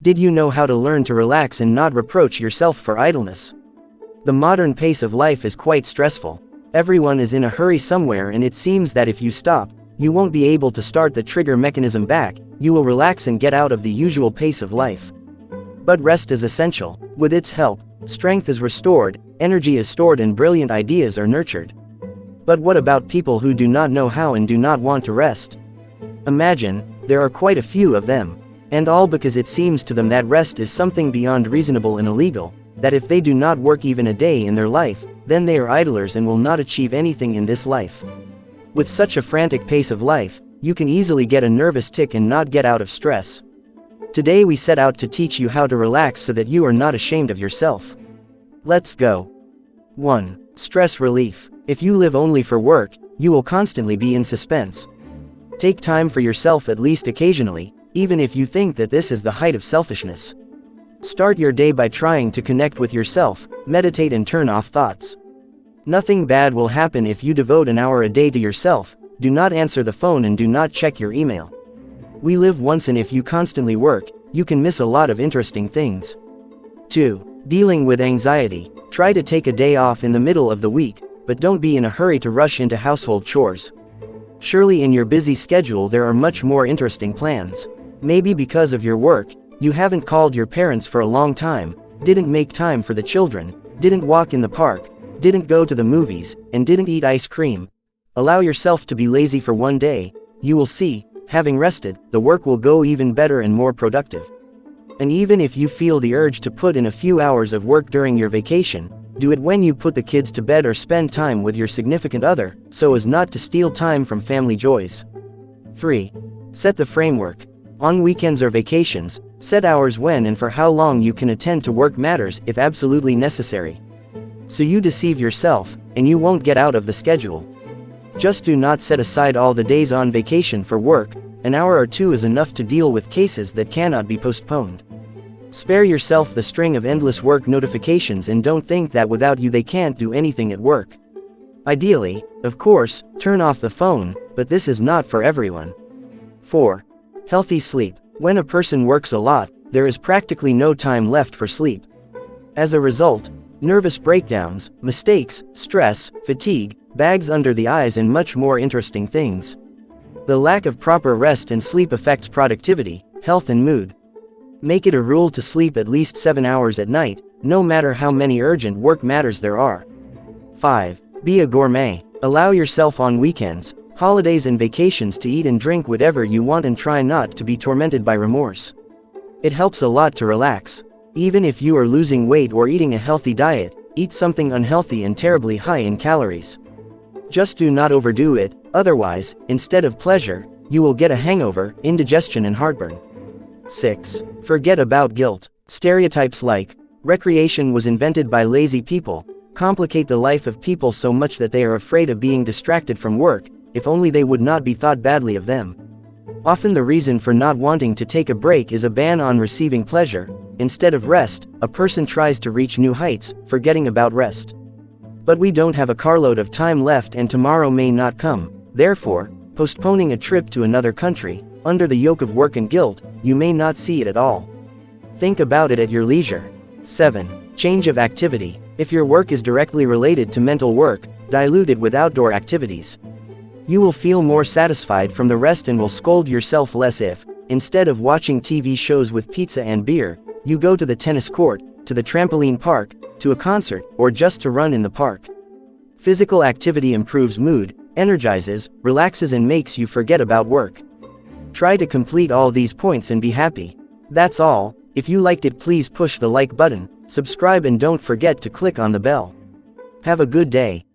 Did you know how to learn to relax and not reproach yourself for idleness? The modern pace of life is quite stressful. Everyone is in a hurry somewhere, and it seems that if you stop, you won't be able to start the trigger mechanism back. You will relax and get out of the usual pace of life. But rest is essential. With its help, strength is restored, energy is stored, and brilliant ideas are nurtured. But what about people who do not know how and do not want to rest? Imagine, there are quite a few of them. And all because it seems to them that rest is something beyond reasonable and illegal, that if they do not work even a day in their life, then they are idlers and will not achieve anything in this life. With such a frantic pace of life, you can easily get a nervous tick and not get out of stress. Today we set out to teach you how to relax so that you are not ashamed of yourself. Let's go. 1. Stress relief. If you live only for work, you will constantly be in suspense. Take time for yourself at least occasionally, even if you think that this is the height of selfishness. Start your day by trying to connect with yourself, meditate and turn off thoughts. Nothing bad will happen if you devote an hour a day to yourself. Do not answer the phone and do not check your email. We live once, and if you constantly work, you can miss a lot of interesting things. 2. Dealing with anxiety. Try to take a day off in the middle of the week, but don't be in a hurry to rush into household chores. Surely in your busy schedule there are much more interesting plans. Maybe because of your work, you haven't called your parents for a long time, didn't make time for the children, didn't walk in the park, didn't go to the movies, and didn't eat ice cream. Allow yourself to be lazy for one day. You will see, having rested, the work will go even better and more productive. And even if you feel the urge to put in a few hours of work during your vacation, do it when you put the kids to bed or spend time with your significant other, so as not to steal time from family joys. 3. Set the framework. On weekends or vacations, set hours when and for how long you can attend to work matters if absolutely necessary. So you deceive yourself, and you won't get out of the schedule. Just do not set aside all the days on vacation for work. An hour or two is enough to deal with cases that cannot be postponed. Spare yourself the string of endless work notifications and don't think that without you they can't do anything at work. Ideally, of course, turn off the phone, but this is not for everyone. 4. Healthy sleep. When a person works a lot, there is practically no time left for sleep. As a result, nervous breakdowns, mistakes, stress, fatigue, bags under the eyes, and much more interesting things. The lack of proper rest and sleep affects productivity, health and mood. Make it a rule to sleep at least 7 hours at night, no matter how many urgent work matters there are. 5. Be a gourmet. Allow yourself on weekends, holidays and vacations to eat and drink whatever you want and try not to be tormented by remorse. It helps a lot to relax. Even if you are losing weight or eating a healthy diet, eat something unhealthy and terribly high in calories. Just do not overdo it, otherwise, instead of pleasure, you will get a hangover, indigestion and heartburn. 6. Forget about guilt. Stereotypes like, recreation was invented by lazy people, complicate the life of people so much that they are afraid of being distracted from work. If only they would not be thought badly of them. Often the reason for not wanting to take a break is a ban on receiving pleasure. Instead of rest, a person tries to reach new heights, forgetting about rest. But we don't have a carload of time left and tomorrow may not come. Therefore, postponing a trip to another country, under the yoke of work and guilt, you may not see it at all. Think about it at your leisure. 7. Change of activity. If your work is directly related to mental work, dilute it with outdoor activities. You will feel more satisfied from the rest and will scold yourself less if, instead of watching TV shows with pizza and beer, you go to the tennis court, to the trampoline park, to a concert, or just to run in the park. Physical activity improves mood, energizes, relaxes and makes you forget about work. Try to complete all these points and be happy. That's all. If you liked it, please push the like button, subscribe and don't forget to click on the bell. Have a good day.